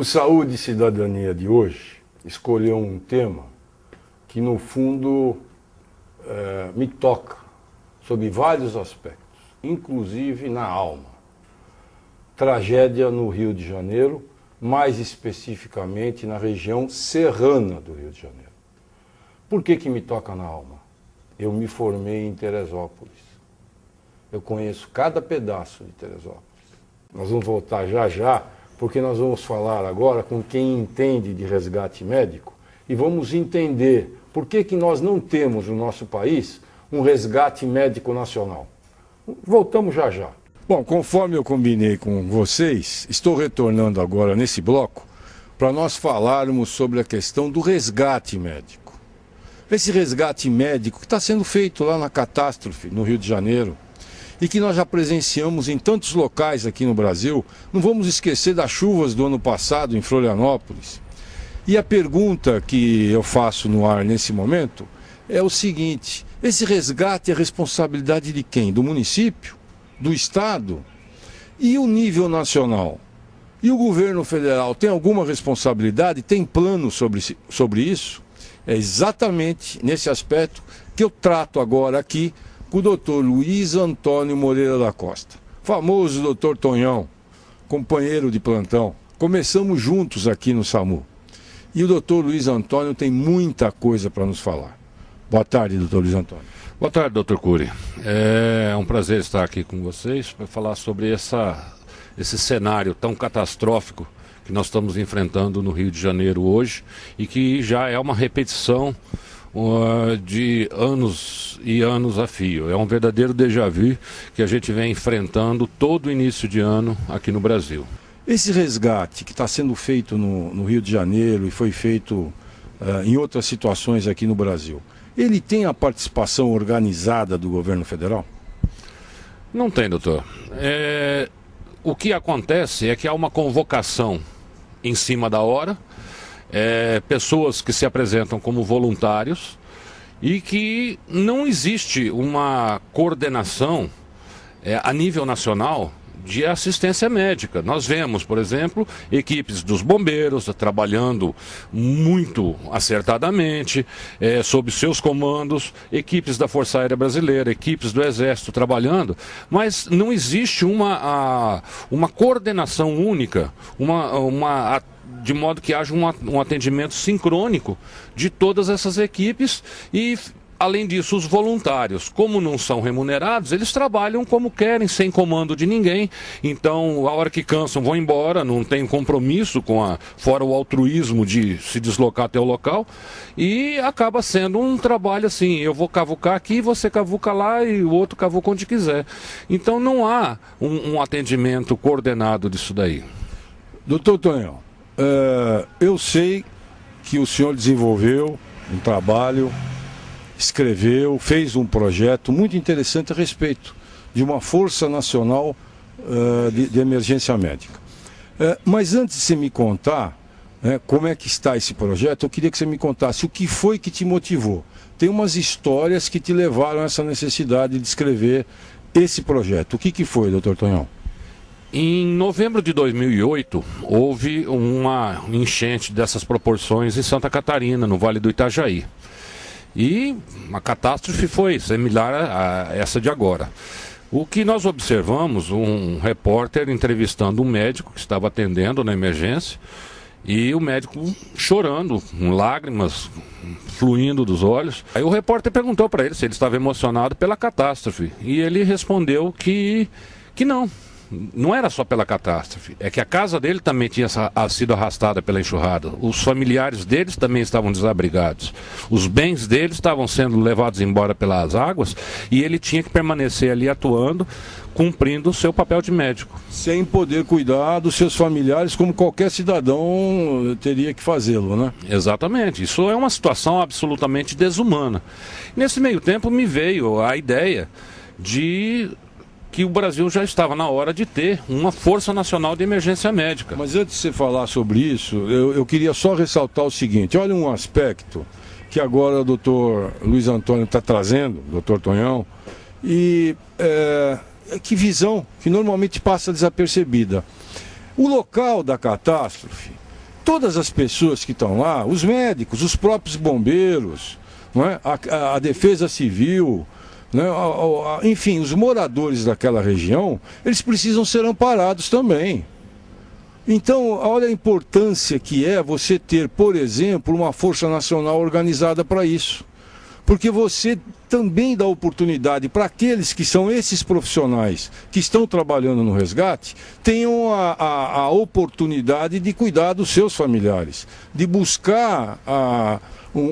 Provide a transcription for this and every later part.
O Saúde e Cidadania de hoje escolheu um tema que, no fundo, me toca sob vários aspectos, inclusive na alma. Tragédia no Rio de Janeiro, mais especificamente na região serrana do Rio de Janeiro. Por que me toca na alma? Eu me formei em Teresópolis. Eu conheço cada pedaço de Teresópolis. Nós vamos voltar já já, porque nós vamos falar agora com quem entende de resgate médico e vamos entender por que nós não temos no nosso país um resgate médico nacional. Voltamos já já. Bom, conforme eu combinei com vocês, estou retornando agora nesse bloco para nós falarmos sobre a questão do resgate médico. Esse resgate médico que está sendo feito lá na catástrofe, no Rio de Janeiro, e que nós já presenciamos em tantos locais aqui no Brasil. Não vamos esquecer das chuvas do ano passado em Florianópolis. E a pergunta que eu faço no ar nesse momento é o seguinte: esse resgate é responsabilidade de quem? Do município? Do Estado? E o nível nacional? E o governo federal tem alguma responsabilidade? Tem plano sobre isso? É exatamente nesse aspecto que eu trato agora aqui com o doutor Luiz Antônio Moreira da Costa, famoso doutor Tonhão, companheiro de plantão. Começamos juntos aqui no SAMU. E o doutor Luiz Antônio tem muita coisa para nos falar. Boa tarde, doutor Luiz Antônio. Boa tarde, doutor Cury. É um prazer estar aqui com vocês para falar sobre esse cenário tão catastrófico que nós estamos enfrentando no Rio de Janeiro hoje e que já é uma repetição de anos e anos a fio. É um verdadeiro déjà vu que a gente vem enfrentando todo o início de ano aqui no Brasil. Esse resgate que está sendo feito no Rio de Janeiro e foi feito em outras situações aqui no Brasil, ele tem a participação organizada do governo federal? Não tem, doutor. O que acontece é que há uma convocação em cima da hora, pessoas que se apresentam como voluntários e que não existe uma coordenação a nível nacional de assistência médica. Nós vemos, por exemplo, equipes dos bombeiros trabalhando muito acertadamente, sob seus comandos, equipes da Força Aérea Brasileira, equipes do Exército trabalhando, mas não existe uma coordenação única, de modo que haja um atendimento sincrônico de todas essas equipes e, além disso, os voluntários, como não são remunerados, eles trabalham como querem, sem comando de ninguém. Então, a hora que cansam, vão embora, não tem compromisso fora o altruísmo de se deslocar até o local. E acaba sendo um trabalho assim, eu vou cavucar aqui, você cavuca lá e o outro cavuca onde quiser. Então, não há um atendimento coordenado disso daí. Doutor Tonhão, eu sei que o senhor desenvolveu um trabalho, escreveu, fez um projeto muito interessante a respeito de uma Força Nacional de Emergência Médica. Mas antes de você me contar como é que está esse projeto, eu queria que você me contasse o que foi que te motivou. Tem umas histórias que te levaram a essa necessidade de escrever esse projeto. O que foi, doutor Tonhão? Em novembro de 2008, houve uma enchente dessas proporções em Santa Catarina, no Vale do Itajaí. E a catástrofe foi similar a essa de agora. O que nós observamos, um repórter entrevistando um médico que estava atendendo na emergência, e o médico chorando, com lágrimas fluindo dos olhos. Aí o repórter perguntou para ele se ele estava emocionado pela catástrofe, e ele respondeu que não era só pela catástrofe, é que a casa dele também tinha sido arrastada pela enxurrada, os familiares deles também estavam desabrigados, os bens deles estavam sendo levados embora pelas águas e ele tinha que permanecer ali atuando, cumprindo o seu papel de médico. Sem poder cuidar dos seus familiares como qualquer cidadão teria que fazê-lo, né? Exatamente, isso é uma situação absolutamente desumana. Nesse meio tempo me veio a ideia de que o Brasil já estava na hora de ter uma Força Nacional de Emergência Médica. Mas antes de você falar sobre isso, eu queria só ressaltar o seguinte: olha um aspecto que agora o doutor Luiz Antônio está trazendo, doutor Tonhão, e que visão que normalmente passa desapercebida. O local da catástrofe todas as pessoas que estão lá, os médicos, os próprios bombeiros, não é? A defesa civil, né? Enfim, os moradores daquela região, eles precisam ser amparados também. Então, olha a importância que é você ter, por exemplo, uma Força Nacional organizada para isso. Porque você também dá oportunidade para aqueles que são esses profissionais que estão trabalhando no resgate, tenham a oportunidade de cuidar dos seus familiares, de buscar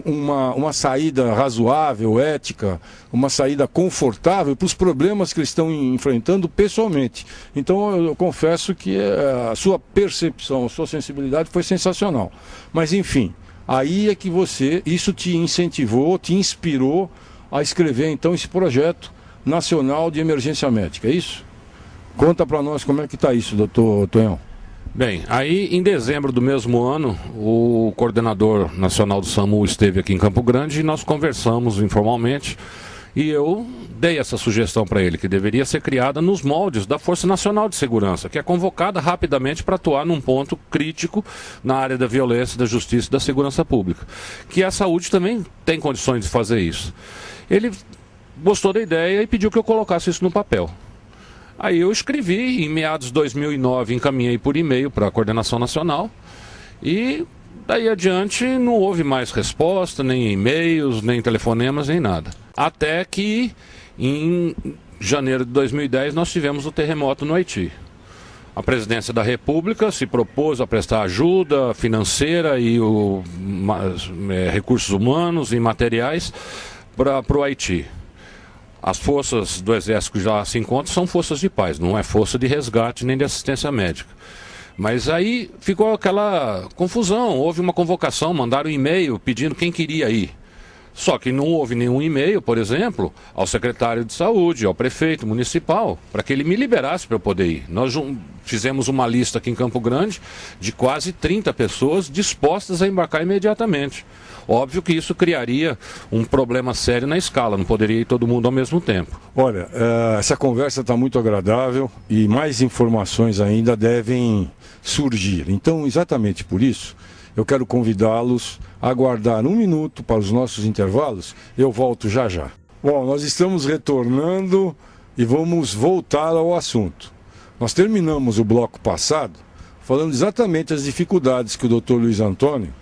uma saída razoável, ética, uma saída confortável para os problemas que eles estão enfrentando pessoalmente. Então eu confesso que a sua percepção, a sua sensibilidade foi sensacional. Mas enfim, aí é que isso te incentivou, te inspirou a escrever então esse projeto nacional de emergência médica, é isso? Conta para nós como é que está isso, doutor Tonhão. Bem, aí em dezembro do mesmo ano, o coordenador nacional do SAMU esteve aqui em Campo Grande e nós conversamos informalmente e eu dei essa sugestão para ele, que deveria ser criada nos moldes da Força Nacional de Segurança, que é convocada rapidamente para atuar num ponto crítico na área da violência, da justiça e da segurança pública, que a saúde também tem condições de fazer isso. Ele gostou da ideia e pediu que eu colocasse isso no papel. Aí eu escrevi, em meados de 2009, encaminhei por e-mail para a Coordenação Nacional e daí adiante não houve mais resposta, nem e-mails, nem telefonemas, nem nada. Até que em janeiro de 2010 nós tivemos o terremoto no Haiti. A Presidência da República se propôs a prestar ajuda financeira e recursos humanos e materiais para o Haiti. As forças do Exército que já se encontram são forças de paz, não é força de resgate nem de assistência médica. Mas aí ficou aquela confusão, houve uma convocação, mandaram um e-mail pedindo quem queria ir. Só que não houve nenhum e-mail, por exemplo, ao secretário de saúde, ao prefeito municipal, para que ele me liberasse para eu poder ir. Nós fizemos uma lista aqui em Campo Grande de quase 30 pessoas dispostas a embarcar imediatamente. Óbvio que isso criaria um problema sério na escala, não poderia ir todo mundo ao mesmo tempo. Olha, essa conversa está muito agradável e mais informações ainda devem surgir. Então, exatamente por isso, eu quero convidá-los a aguardar um minuto para os nossos intervalos. Eu volto já já. Bom, nós estamos retornando e vamos voltar ao assunto. Nós terminamos o bloco passado falando exatamente as dificuldades que o Dr. Luiz Antônio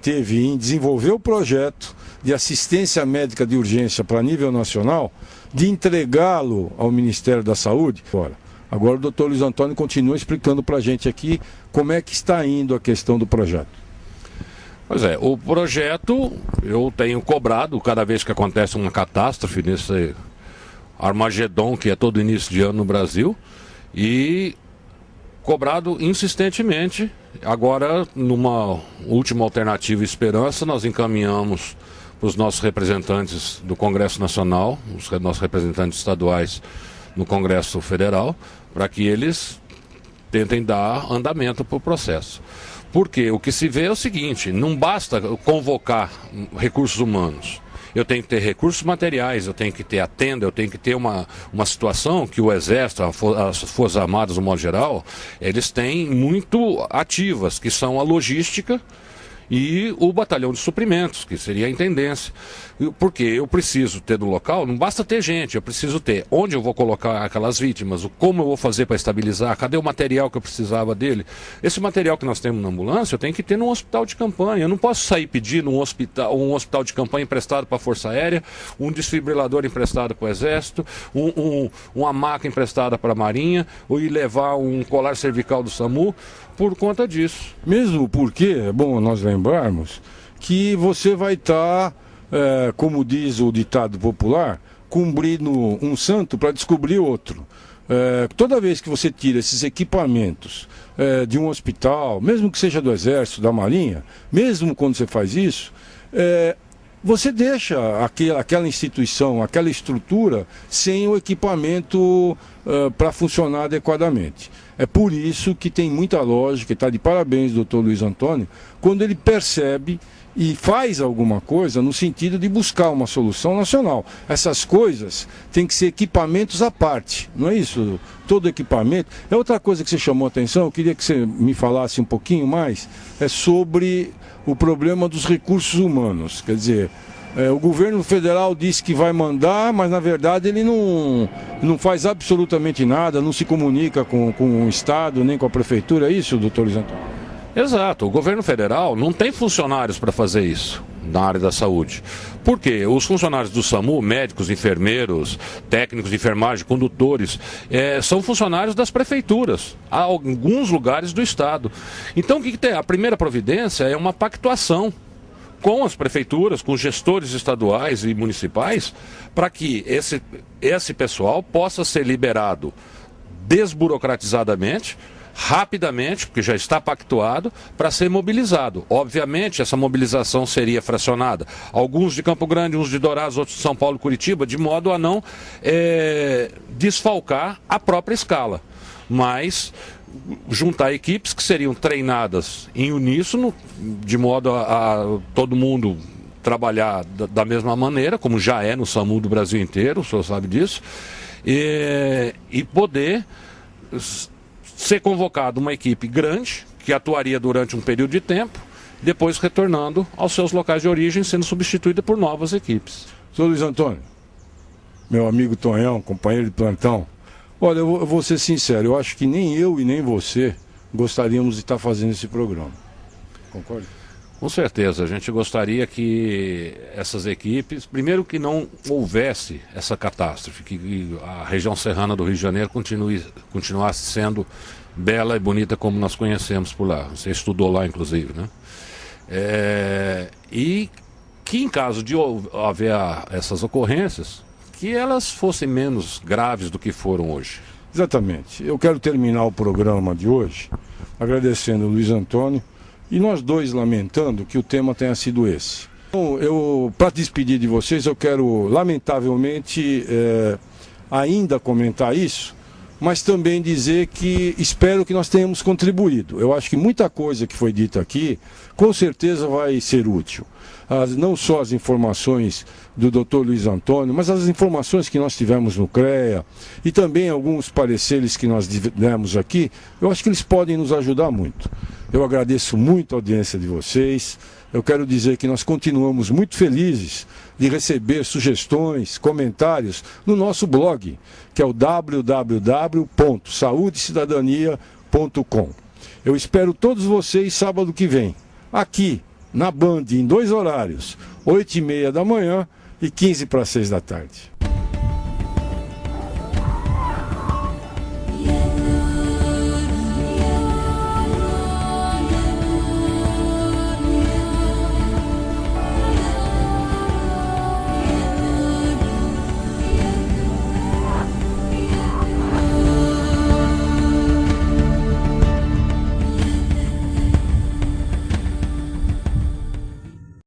teve em desenvolver o projeto de assistência médica de urgência para nível nacional, de entregá-lo ao Ministério da Saúde. Agora o Dr. Luiz Antônio continua explicando para a gente aqui como é que está indo a questão do projeto. Pois é, o projeto eu tenho cobrado cada vez que acontece uma catástrofe nesse Armagedon que é todo início de ano no Brasil e cobrado insistentemente. Agora, numa última alternativa esperança, nós encaminhamos para os nossos representantes do Congresso Nacional, os nossos representantes estaduais no Congresso Federal, para que eles tentem dar andamento para o processo. Porque o que se vê é o seguinte, não basta convocar recursos humanos. Eu tenho que ter recursos materiais, eu tenho que ter a tenda, eu tenho que ter uma situação que o Exército, as Forças Armadas, no modo geral, eles têm muito ativas, que são a logística e o batalhão de suprimentos, que seria a intendência. Porque eu preciso ter no local, não basta ter gente, eu preciso ter onde eu vou colocar aquelas vítimas, como eu vou fazer para estabilizar, cadê o material que eu precisava dele. Esse material que nós temos na ambulância, eu tenho que ter num hospital de campanha. Eu não posso sair pedindo um hospital de campanha emprestado para a Força Aérea, um desfibrilador emprestado para o Exército, uma maca emprestada para a Marinha, ou ir levar um colar cervical do SAMU, por conta disso. Mesmo porque, é bom nós lembrarmos, que você vai estar, como diz o ditado popular, cumprindo um santo para descobrir outro. Toda vez que você tira esses equipamentos de um hospital, mesmo que seja do Exército, da Marinha, mesmo quando você faz isso, você deixa aquela instituição, aquela estrutura sem o equipamento para funcionar adequadamente. É por isso que tem muita lógica, e está de parabéns, doutor Luiz Antônio, quando ele percebe e faz alguma coisa no sentido de buscar uma solução nacional. Essas coisas têm que ser equipamentos à parte, não é isso? Todo equipamento. É outra coisa que você chamou a atenção, eu queria que você me falasse um pouquinho mais, é sobre o problema dos recursos humanos. Quer dizer, o governo federal diz que vai mandar, mas na verdade ele não faz absolutamente nada, não se comunica com o Estado, nem com a Prefeitura, é isso, doutor Luiz Antônio? Exato, o governo federal não tem funcionários para fazer isso na área da saúde. Por quê? Os funcionários do SAMU, médicos, enfermeiros, técnicos de enfermagem, condutores, são funcionários das prefeituras, há alguns lugares do estado. Então o que tem? A primeira providência é uma pactuação com as prefeituras, com os gestores estaduais e municipais, para que esse pessoal possa ser liberado desburocratizadamente, rapidamente, porque já está pactuado, para ser mobilizado. Obviamente, essa mobilização seria fracionada. Alguns de Campo Grande, uns de Dourados, outros de São Paulo e Curitiba, de modo a não desfalcar a própria escala. Mas juntar equipes que seriam treinadas em uníssono, de modo a todo mundo trabalhar da mesma maneira, como já é no SAMU do Brasil inteiro, o senhor sabe disso, e poder ser convocado uma equipe grande, que atuaria durante um período de tempo, depois retornando aos seus locais de origem, sendo substituída por novas equipes. Sr. Luiz Antônio, meu amigo Tonhão, companheiro de plantão, olha, eu vou ser sincero, eu acho que nem eu e nem você gostaríamos de estar fazendo esse programa. Concorda? Com certeza, a gente gostaria que essas equipes, primeiro que não houvesse essa catástrofe, que a região serrana do Rio de Janeiro continuasse sendo bela e bonita como nós conhecemos por lá. Você estudou lá, inclusive, né? E que em caso de haver essas ocorrências, que elas fossem menos graves do que foram hoje. Exatamente. Eu quero terminar o programa de hoje agradecendo o Luiz Antônio, e nós dois lamentando que o tema tenha sido esse. Então, para despedir de vocês, eu quero, lamentavelmente, ainda comentar isso, mas também dizer que espero que nós tenhamos contribuído. Eu acho que muita coisa que foi dita aqui, com certeza vai ser útil. Não só as informações do Dr. Luiz Antônio, mas as informações que nós tivemos no CREA e também alguns pareceres que nós demos aqui, eu acho que eles podem nos ajudar muito. Eu agradeço muito a audiência de vocês. Eu quero dizer que nós continuamos muito felizes de receber sugestões, comentários no nosso blog, que é o www.saudecidadania.com. Eu espero todos vocês sábado que vem, aqui na Band, em 2 horários, 8h30 da manhã e 15 para 6 da tarde.